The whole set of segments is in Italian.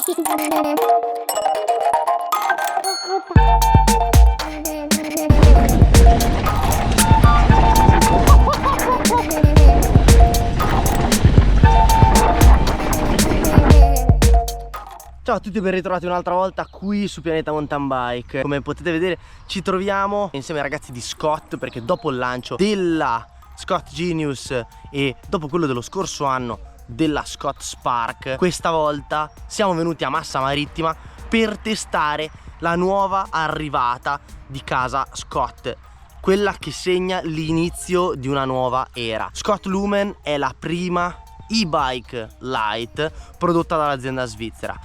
Ciao a tutti e ben ritrovati un'altra volta qui su Pianeta Mountain Bike. Come potete vedere ci troviamo insieme ai ragazzi di Scott, perché dopo il lancio della Scott Genius e dopo quello dello scorso anno della Scott Spark, questa volta siamo venuti a Massa Marittima per testare la nuova arrivata di casa Scott, quella che segna l'inizio di una nuova era. Scott Lumen è la prima e-bike light prodotta dall'azienda svizzera.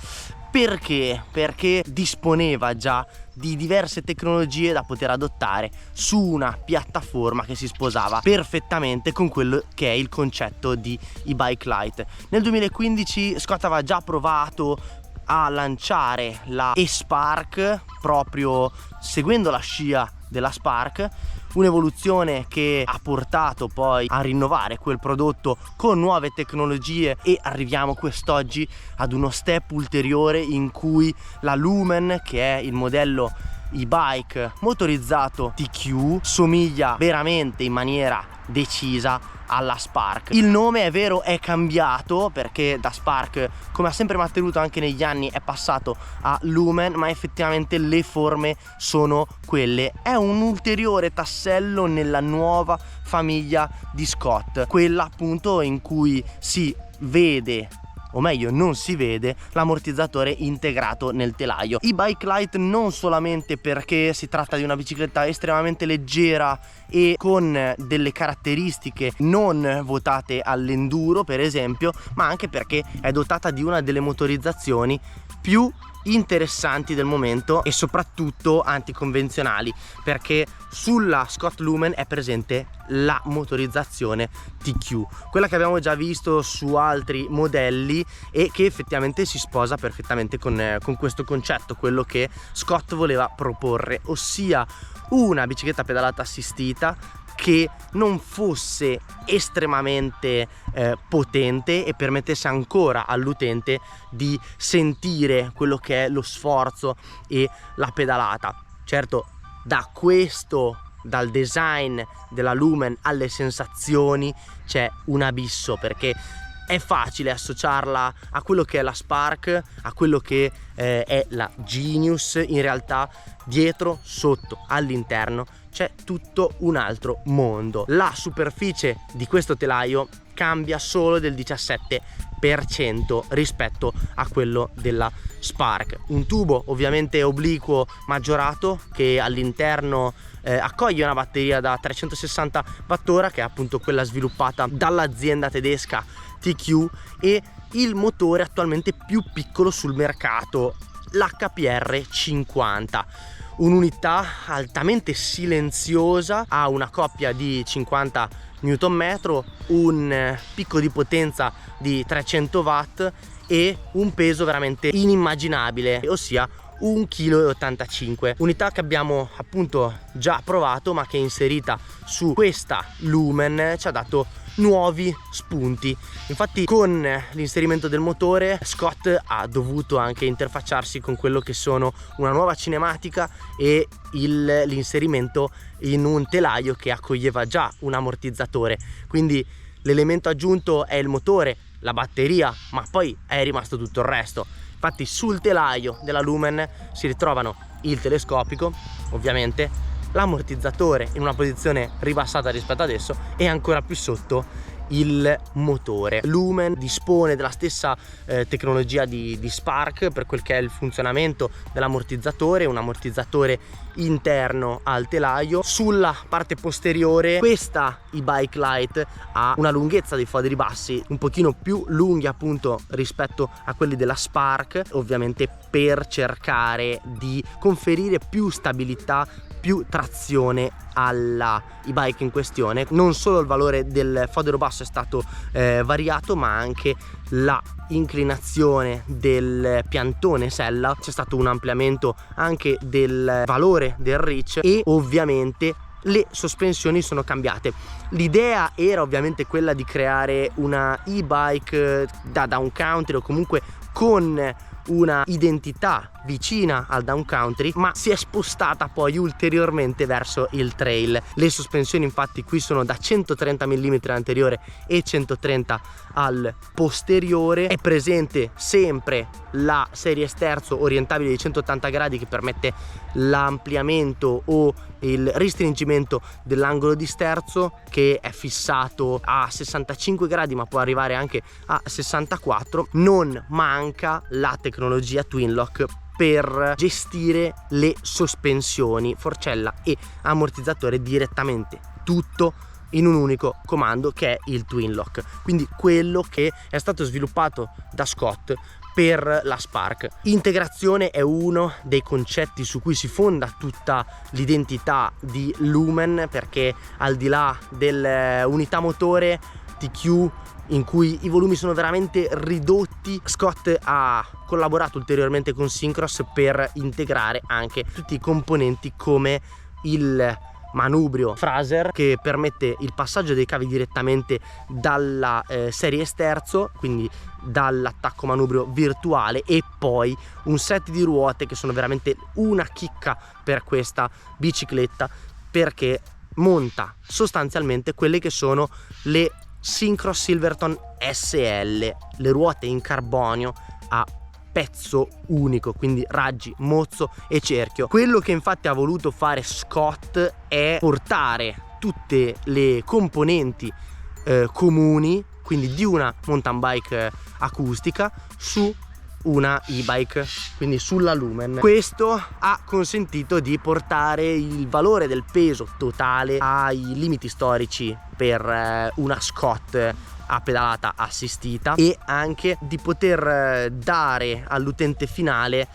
Perché? Perché disponeva già di diverse tecnologie da poter adottare su una piattaforma che si sposava perfettamente con quello che è il concetto di e-bike light. Nel 2015 Scott aveva già provato a lanciare la e-Spark, proprio seguendo la scia della Spark, un'evoluzione che ha portato poi a rinnovare quel prodotto con nuove tecnologie, e arriviamo quest'oggi ad uno step ulteriore in cui la Lumen, che è il modello e-bike motorizzato TQ, somiglia veramente in maniera decisa alla Spark. Il nome, è vero, è cambiato, perché da Spark, come ha sempre mantenuto anche negli anni, è passato a Lumen, ma effettivamente le forme sono quelle. È un ulteriore tassello nella nuova famiglia di Scott, quella appunto in cui si vede, o meglio non si vede, l'ammortizzatore integrato nel telaio. E-bike light non solamente perché si tratta di una bicicletta estremamente leggera e con delle caratteristiche non votate all'enduro per esempio, ma anche perché è dotata di una delle motorizzazioni più interessanti del momento e soprattutto anticonvenzionali, perché sulla Scott Lumen è presente la motorizzazione TQ, quella che abbiamo già visto su altri modelli e che effettivamente si sposa perfettamente con questo concetto, quello che Scott voleva proporre, ossia una bicicletta pedalata assistita che non fosse estremamente potente e permettesse ancora all'utente di sentire quello che è lo sforzo e la pedalata. Certo, dal design della Lumen alle sensazioni c'è un abisso, perché è facile associarla a quello che è la Spark, a quello che è la Genius. In realtà dietro, sotto, all'interno c'è tutto un altro mondo. La superficie di questo telaio cambia solo del 17% rispetto a quello della Spark. Un tubo ovviamente obliquo maggiorato che all'interno accoglie una batteria da 360 Wh, che è appunto quella sviluppata dall'azienda tedesca TQ, e il motore attualmente più piccolo sul mercato, l'HPR 50. Un'unità altamente silenziosa, ha una coppia di 50 Nm, un picco di potenza di 300 watt e un peso veramente inimmaginabile, ossia 1,85 kg. Unità che abbiamo appunto già provato, ma che inserita su questa Lumen ci ha dato nuovi spunti. Infatti con l'inserimento del motore Scott ha dovuto anche interfacciarsi con quello che sono una nuova cinematica e l'inserimento in un telaio che accoglieva già un ammortizzatore, quindi l'elemento aggiunto è il motore, la batteria, ma poi è rimasto tutto il resto. Infatti sul telaio della Lumen si ritrovano il telescopico, ovviamente, l'ammortizzatore in una posizione ribassata rispetto ad esso e ancora più sotto il motore. Lumen dispone della stessa tecnologia di Spark per quel che è il funzionamento dell'ammortizzatore, un ammortizzatore interno al telaio. Sulla parte posteriore questa e-bike light ha una lunghezza dei foderi bassi un pochino più lunghi appunto rispetto a quelli della Spark, ovviamente per cercare di conferire più stabilità, più trazione alla e-bike in questione. Non solo il valore del fodero basso è stato variato, ma anche la inclinazione del piantone sella, c'è stato un ampliamento anche del valore del reach e ovviamente le sospensioni sono cambiate. L'idea era ovviamente quella di creare una e-bike da down country o comunque con una identità vicina al down country, ma si è spostata poi ulteriormente verso il trail. Le sospensioni infatti qui sono da 130 mm anteriore e 130 al posteriore. È presente sempre la serie sterzo orientabile di 180 gradi che permette l'ampliamento o il restringimento dell'angolo di sterzo, che è fissato a 65 gradi ma può arrivare anche a 64. Non manca la tecnologia Twin Lock per gestire le sospensioni, forcella e ammortizzatore direttamente, tutto in un unico comando, che è il Twin Lock, quindi quello che è stato sviluppato da Scott per la Spark. Integrazione è uno dei concetti su cui si fonda tutta l'identità di Lumen, perché al di là dell'unità motore TQ in cui i volumi sono veramente ridotti, Scott ha collaborato ulteriormente con Syncros per integrare anche tutti i componenti come il manubrio Fraser, che permette il passaggio dei cavi direttamente dalla serie sterzo, quindi dall'attacco manubrio virtuale, e poi un set di ruote che sono veramente una chicca per questa bicicletta, perché monta sostanzialmente quelle che sono le Syncros Silverton SL, le ruote in carbonio a pezzo unico, quindi raggi, mozzo e cerchio. Quello che infatti ha voluto fare Scott è portare tutte le componenti comuni, quindi di una mountain bike acustica, su una e-bike, quindi sulla Lumen. Questo ha consentito di portare il valore del peso totale ai limiti storici per una Scott a pedalata assistita, e anche di poter dare all'utente finale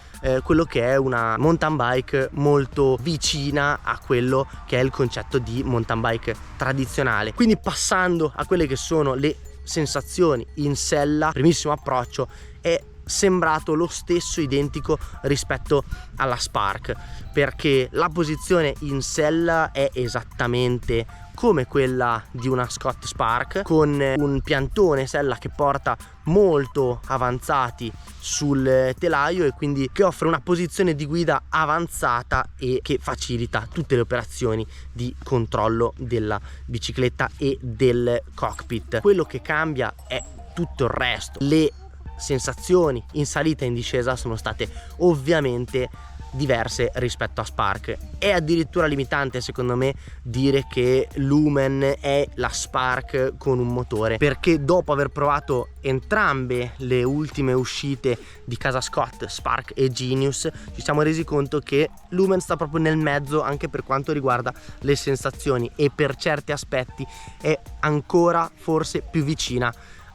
quello che è una mountain bike molto vicina a quello che è il concetto di mountain bike tradizionale. Quindi, passando a quelle che sono le sensazioni in sella, primissimo approccio è sembrato lo stesso, identico rispetto alla Spark, perché la posizione in sella è esattamente come quella di una Scott Spark, con un piantone sella che porta molto avanzati sul telaio e quindi che offre una posizione di guida avanzata e che facilita tutte le operazioni di controllo della bicicletta e del cockpit. Quello che cambia è tutto il resto. Le sensazioni in salita e in discesa sono state ovviamente diverse rispetto a Spark. È addirittura limitante secondo me dire che Lumen è la Spark con un motore, perché dopo aver provato entrambe le ultime uscite di casa Scott, Spark e Genius, ci siamo resi conto che Lumen sta proprio nel mezzo anche per quanto riguarda le sensazioni, e per certi aspetti è ancora forse più vicina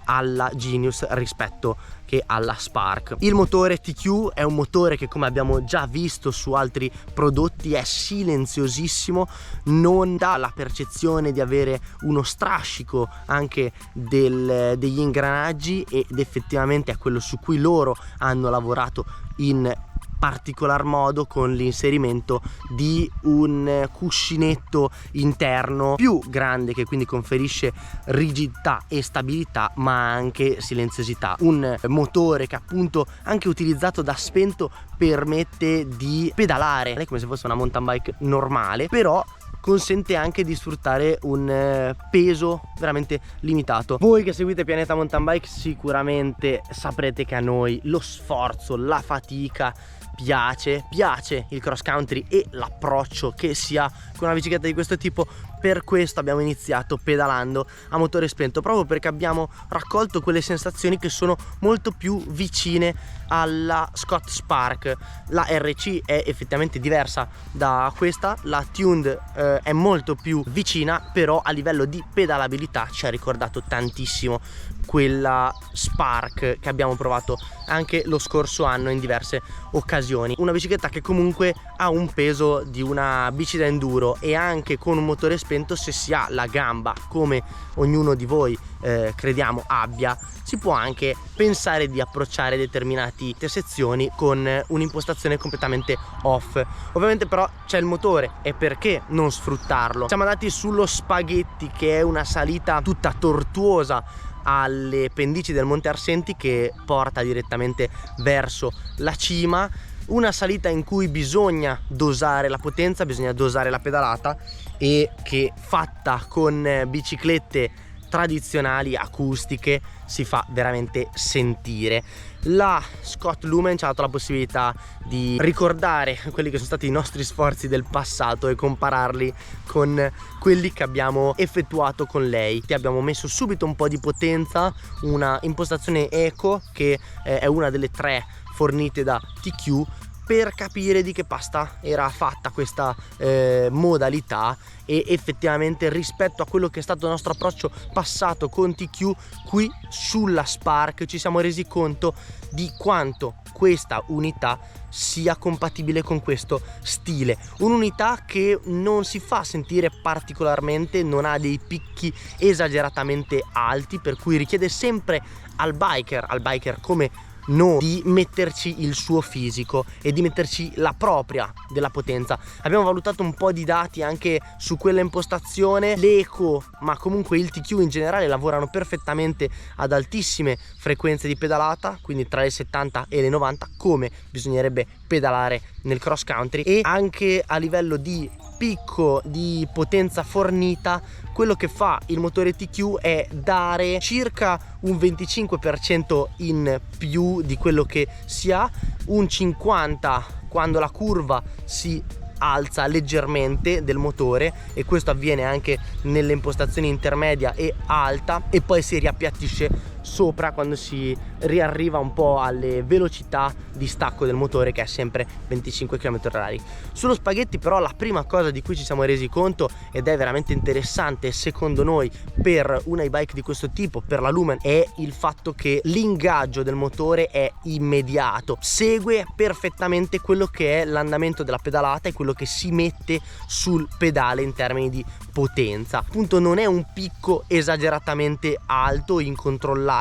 alla Genius rispetto che alla Spark. Il motore TQ è un motore che, come abbiamo già visto su altri prodotti, è silenziosissimo, non dà la percezione di avere uno strascico anche degli ingranaggi, ed effettivamente è quello su cui loro hanno lavorato in particolar modo, con l'inserimento di un cuscinetto interno più grande che quindi conferisce rigidità e stabilità, ma anche silenziosità. Un motore che appunto, anche utilizzato da spento, permette di pedalare come se fosse una mountain bike normale, però consente anche di sfruttare un peso veramente limitato. Voi che seguite Pianeta Mountain Bike sicuramente saprete che a noi lo sforzo, la fatica piace il cross country e l'approccio che si ha con una bicicletta di questo tipo. Per questo abbiamo iniziato pedalando a motore spento, proprio perché abbiamo raccolto quelle sensazioni che sono molto più vicine alla Scott Spark. La RC è effettivamente diversa da questa, la Tuned è molto più vicina, però a livello di pedalabilità ci ha ricordato tantissimo quella Spark che abbiamo provato anche lo scorso anno in diverse occasioni. Una bicicletta che comunque ha un peso di una bici da enduro, e anche con un motore spento, se si ha la gamba come ognuno di voi crediamo abbia, si può anche pensare di approcciare determinate sezioni con un'impostazione completamente off. Ovviamente però c'è il motore, e perché non sfruttarlo? Siamo andati sullo Spaghetti, che è una salita tutta tortuosa alle pendici del Monte Arsenti che porta direttamente verso la cima. Una salita in cui bisogna dosare la potenza, bisogna dosare la pedalata, e che fatta con biciclette tradizionali acustiche si fa veramente sentire. La Scott Lumen ci ha dato la possibilità di ricordare quelli che sono stati i nostri sforzi del passato e compararli con quelli che abbiamo effettuato con lei. Abbiamo messo subito un po' di potenza, una impostazione eco che è una delle 3 fornite da TQ, per capire di che pasta era fatta questa modalità, e effettivamente rispetto a quello che è stato il nostro approccio passato con TQ, qui sulla Spark ci siamo resi conto di quanto questa unità sia compatibile con questo stile. Un'unità che non si fa sentire particolarmente, non ha dei picchi esageratamente alti, per cui richiede sempre al biker come noi di metterci il suo fisico e di metterci la propria della potenza. Abbiamo valutato un po' di dati anche su quella impostazione. L'Eco, ma comunque il TQ in generale, lavorano perfettamente ad altissime frequenze di pedalata, quindi tra le 70 e le 90, come bisognerebbe pedalare nel cross country, e anche a livello di picco di potenza fornita quello che fa il motore TQ è dare circa un 25% in più di quello che si ha, un 50% quando la curva si alza leggermente del motore, e questo avviene anche nelle impostazioni intermedia e alta, e poi si riappiattisce sopra quando si riarriva un po' alle velocità di stacco del motore, che è sempre 25 km/h. Sullo spaghetti però la prima cosa di cui ci siamo resi conto, ed è veramente interessante secondo noi per una e-bike di questo tipo, per la Lumen, è il fatto che l'ingaggio del motore è immediato, segue perfettamente quello che è l'andamento della pedalata e quello che si mette sul pedale in termini di potenza. Appunto non è un picco esageratamente alto, incontrollabile,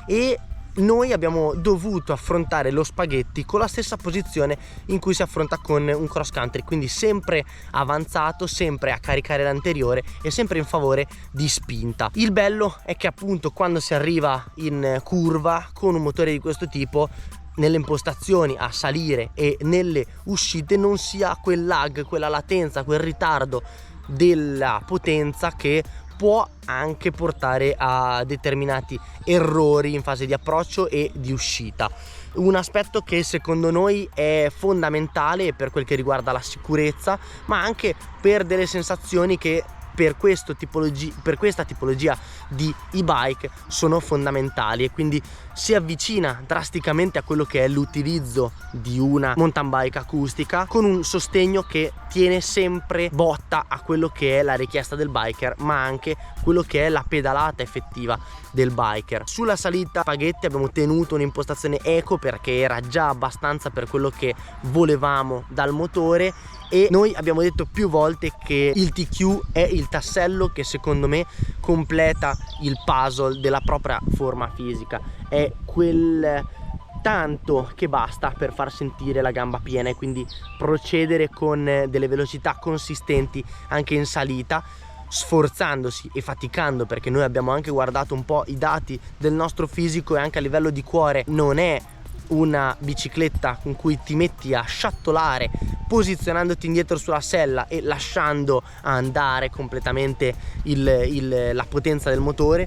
e noi abbiamo dovuto affrontare lo spaghetti con la stessa posizione in cui si affronta con un cross country, quindi sempre avanzato, sempre a caricare l'anteriore e sempre in favore di spinta. Il bello è che appunto quando si arriva in curva con un motore di questo tipo, nelle impostazioni a salire e nelle uscite non si ha quel lag, quella latenza, quel ritardo della potenza che può anche portare a determinati errori in fase di approccio e di uscita. Un aspetto che secondo noi è fondamentale per quel che riguarda la sicurezza, ma anche per delle sensazioni che per questa tipologia di e-bike sono fondamentali, e quindi si avvicina drasticamente a quello che è l'utilizzo di una mountain bike acustica, con un sostegno che tiene sempre botta a quello che è la richiesta del biker, ma anche quello che è la pedalata effettiva del biker. Sulla salita spaghetti abbiamo tenuto un'impostazione eco perché era già abbastanza per quello che volevamo dal motore, e noi abbiamo detto più volte che il TQ è il tassello che secondo me completa il puzzle della propria forma fisica, è quel tanto che basta per far sentire la gamba piena e quindi procedere con delle velocità consistenti anche in salita, sforzandosi e faticando, perché noi abbiamo anche guardato un po' i dati del nostro fisico, e anche a livello di cuore non è una bicicletta con cui ti metti a sciattolare posizionandoti indietro sulla sella e lasciando andare completamente la potenza del motore.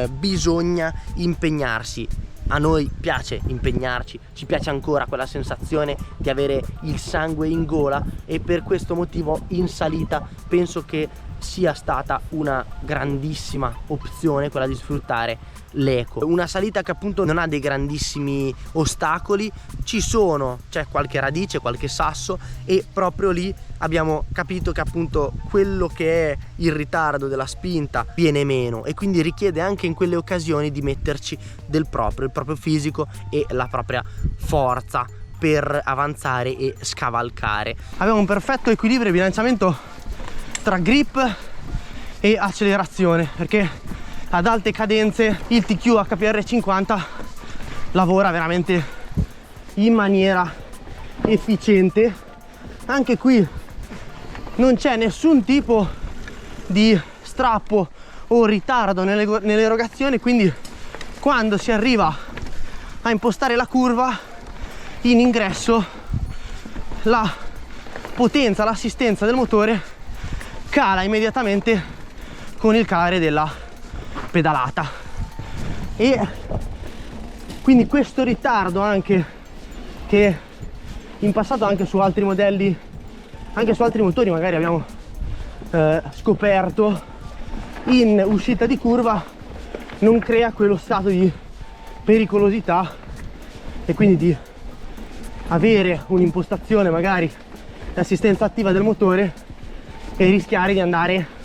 Bisogna impegnarsi. A noi piace impegnarci, ci piace ancora quella sensazione di avere il sangue in gola, e per questo motivo in salita penso che sia stata una grandissima opzione quella di sfruttare l'Eco. Una salita che appunto non ha dei grandissimi ostacoli, c'è qualche radice, qualche sasso, e proprio lì abbiamo capito che appunto quello che è il ritardo della spinta viene meno, e quindi richiede anche in quelle occasioni di metterci il proprio fisico e la propria forza per avanzare e scavalcare. Abbiamo un perfetto equilibrio e bilanciamento tra grip e accelerazione, perché ad alte cadenze il TQ HPR 50 lavora veramente in maniera efficiente. Anche qui non c'è nessun tipo di strappo o ritardo nell'erogazione, quindi quando si arriva a impostare la curva in ingresso la potenza, l'assistenza del motore cala immediatamente con il calare della pedalata, e quindi questo ritardo anche che in passato anche su altri modelli, anche su altri motori magari abbiamo scoperto in uscita di curva, non crea quello stato di pericolosità e quindi di avere un'impostazione magari di assistenza attiva del motore e rischiare di andare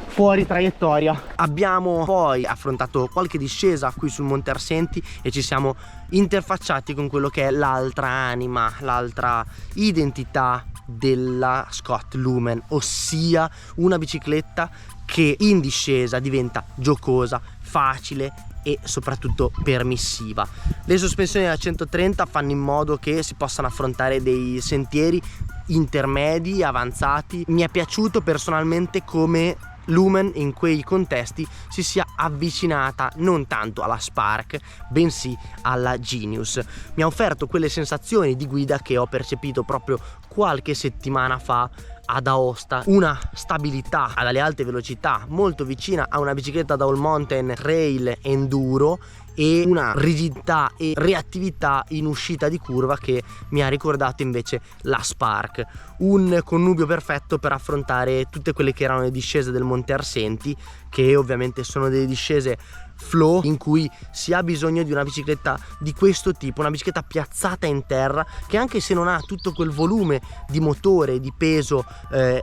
fuori traiettoria. Abbiamo poi affrontato qualche discesa qui sul Monte Arsenti e ci siamo interfacciati con quello che è l'altra anima, l'altra identità della Scott Lumen, ossia una bicicletta che in discesa diventa giocosa, facile e soprattutto permissiva. Le sospensioni da 130 fanno in modo che si possano affrontare dei sentieri intermedi, avanzati. Mi è piaciuto personalmente come Lumen in quei contesti si sia avvicinata non tanto alla Spark bensì alla Genius. Mi ha offerto quelle sensazioni di guida che ho percepito proprio qualche settimana fa ad Aosta, una stabilità alle alte velocità molto vicina a una bicicletta da all mountain trail enduro e una rigidità e reattività in uscita di curva che mi ha ricordato invece la Spark, un connubio perfetto per affrontare tutte quelle che erano le discese del Monte Arsenti, che ovviamente sono delle discese flow in cui si ha bisogno di una bicicletta di questo tipo, una bicicletta piazzata in terra che anche se non ha tutto quel volume di motore, di peso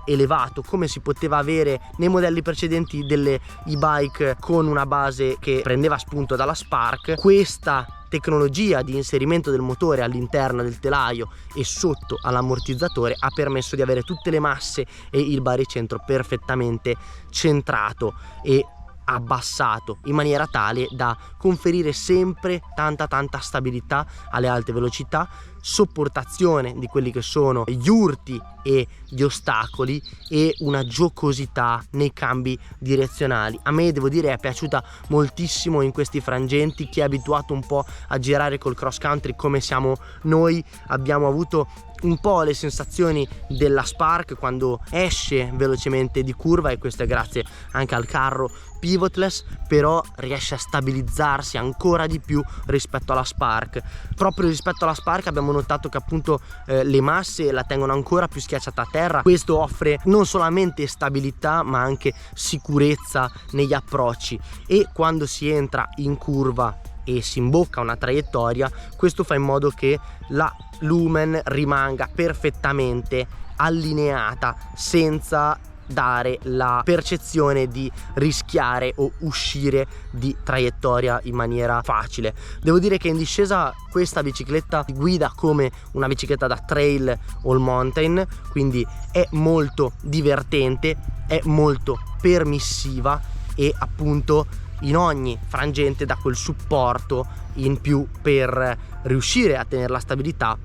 elevato come si poteva avere nei modelli precedenti delle e-bike con una base che prendeva spunto dalla Spark, questa tecnologia di inserimento del motore all'interno del telaio e sotto all'ammortizzatore ha permesso di avere tutte le masse e il baricentro perfettamente centrato e abbassato in maniera tale da conferire sempre tanta stabilità alle alte velocità, sopportazione di quelli che sono gli urti e gli ostacoli e una giocosità nei cambi direzionali. A me, devo dire, è piaciuta moltissimo in questi frangenti. Chi è abituato un po' a girare col cross country come siamo noi, abbiamo avuto un po' le sensazioni della Spark quando esce velocemente di curva, e questo è grazie anche al carro pivotless, però riesce a stabilizzarsi ancora di più rispetto alla Spark. Proprio rispetto alla Spark abbiamo notato che appunto le masse la tengono ancora più schiacciata a terra. Questo offre non solamente stabilità ma anche sicurezza negli approcci, e quando si entra in curva e si imbocca una traiettoria, questo fa in modo che la Lumen rimanga perfettamente allineata senza dare la percezione di rischiare o uscire di traiettoria in maniera facile. Devo dire che in discesa questa bicicletta si guida come una bicicletta da trail all mountain, quindi è molto divertente, è molto permissiva e appunto in ogni frangente dà quel supporto in più per riuscire a tenere la stabilità,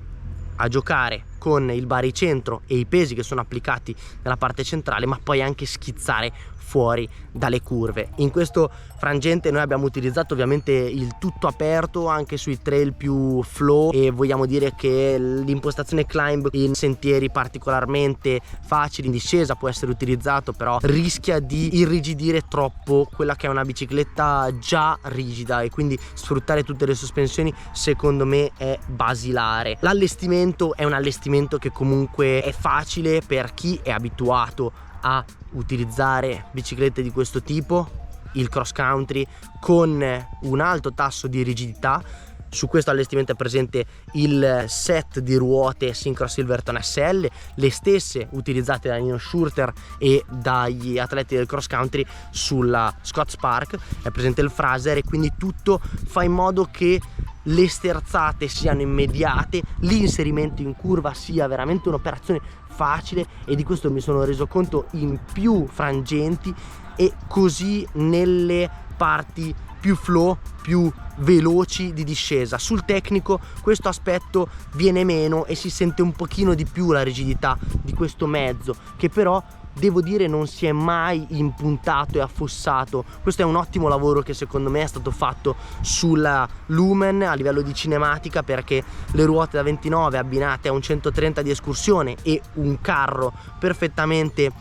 a giocare con il baricentro e i pesi che sono applicati nella parte centrale, ma poi anche schizzare fuori dalle curve. In questo frangente noi abbiamo utilizzato ovviamente il tutto aperto anche sui trail più flow, e vogliamo dire che l'impostazione climb in sentieri particolarmente facili in discesa può essere utilizzato, però rischia di irrigidire troppo quella che è una bicicletta già rigida, e quindi sfruttare tutte le sospensioni secondo me è basilare. L'allestimento è un allestimento che comunque è facile per chi è abituato a utilizzare biciclette di questo tipo, il cross country con un alto tasso di rigidità. Su questo allestimento è presente il set di ruote Syncro Silverton SL, le stesse utilizzate da Nino Schurter e dagli atleti del cross country sulla Scott Spark. È presente il Fraser, e quindi tutto fa in modo che le sterzate siano immediate, l'inserimento in curva sia veramente un'operazione facile, e di questo mi sono reso conto in più frangenti e così nelle parti più flow, più veloci di discesa. Sul tecnico questo aspetto viene meno e si sente un pochino di più la rigidità di questo mezzo, che però devo dire non si è mai impuntato e affossato. Questo è un ottimo lavoro che secondo me è stato fatto sulla Lumen a livello di cinematica, perché le ruote da 29 abbinate a un 130 di escursione e un carro perfettamente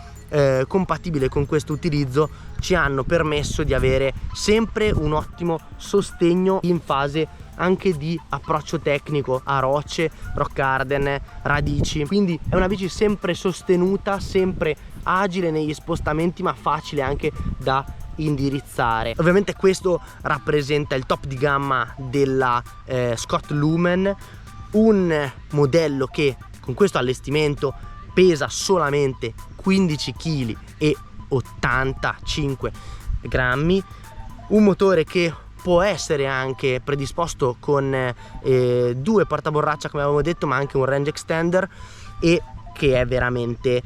compatibile con questo utilizzo ci hanno permesso di avere sempre un ottimo sostegno in fase anche di approccio tecnico a rocce, rock garden, radici. Quindi è una bici sempre sostenuta, sempre agile negli spostamenti, ma facile anche da indirizzare. Ovviamente questo rappresenta il top di gamma della Scott Lumen, un modello che con questo allestimento pesa solamente 15 kg e 85 grammi, un motore che può essere anche predisposto con 2 portaborraccia come avevamo detto, ma anche un range extender, e che è veramente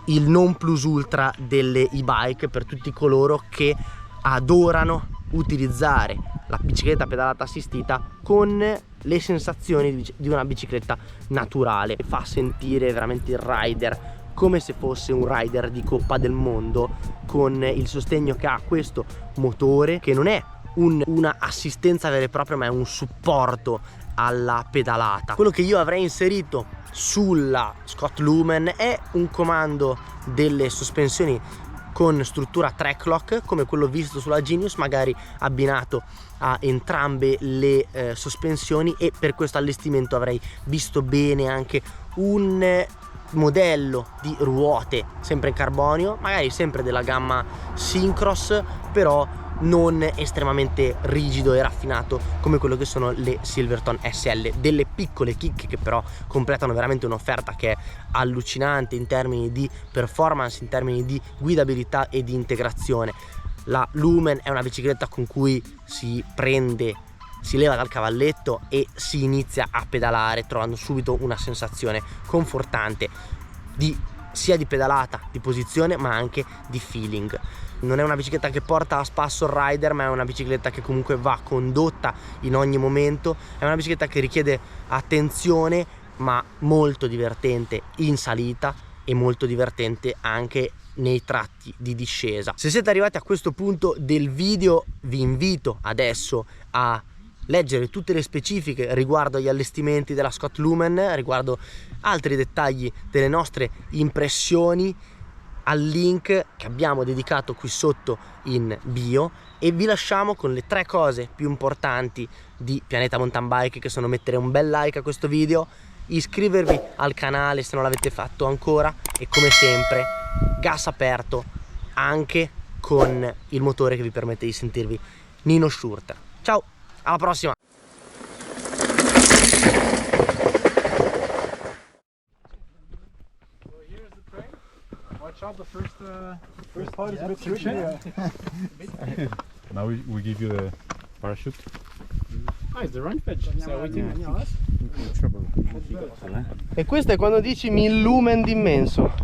il non plus ultra delle e-bike per tutti coloro che adorano utilizzare la bicicletta pedalata assistita con le sensazioni di una bicicletta naturale. Fa sentire veramente il rider come se fosse un rider di Coppa del Mondo, con il sostegno che ha questo motore, che non è una assistenza vera e propria, ma è un supporto alla pedalata. Quello che io avrei inserito sulla Scott Lumen è un comando delle sospensioni con struttura track lock come quello visto sulla Genius, magari abbinato a entrambe le sospensioni, e per questo allestimento avrei visto bene anche un modello di ruote sempre in carbonio, magari sempre della gamma Syncross, però non estremamente rigido e raffinato come quello che sono le Silverton SL, delle piccole chicche che però completano veramente un'offerta che è allucinante in termini di performance, in termini di guidabilità e di integrazione. La Lumen è una bicicletta con cui si leva dal cavalletto e si inizia a pedalare trovando subito una sensazione confortante sia di pedalata, di posizione, ma anche di feeling. Non è una bicicletta che porta a spasso il rider, ma è una bicicletta che comunque va condotta in ogni momento. È una bicicletta che richiede attenzione, ma molto divertente in salita e molto divertente anche nei tratti di discesa. Se siete arrivati a questo punto del video, vi invito adesso a leggere tutte le specifiche riguardo agli allestimenti della Scott Lumen, riguardo altri dettagli delle nostre impressioni, al link che abbiamo dedicato qui sotto in bio, e vi lasciamo con le 3 cose più importanti di Pianeta Mountain Bike, che sono mettere un bel like a questo video, iscrivervi al canale se non l'avete fatto ancora, e come sempre gas aperto anche con il motore che vi permette di sentirvi Nino Schurter. Ciao, alla prossima! Watch out, the first part is a bit tricky. Now we give you the parachute. Ah, it's the run patch. So we think E questo è quando dici mi illumen d'immenso.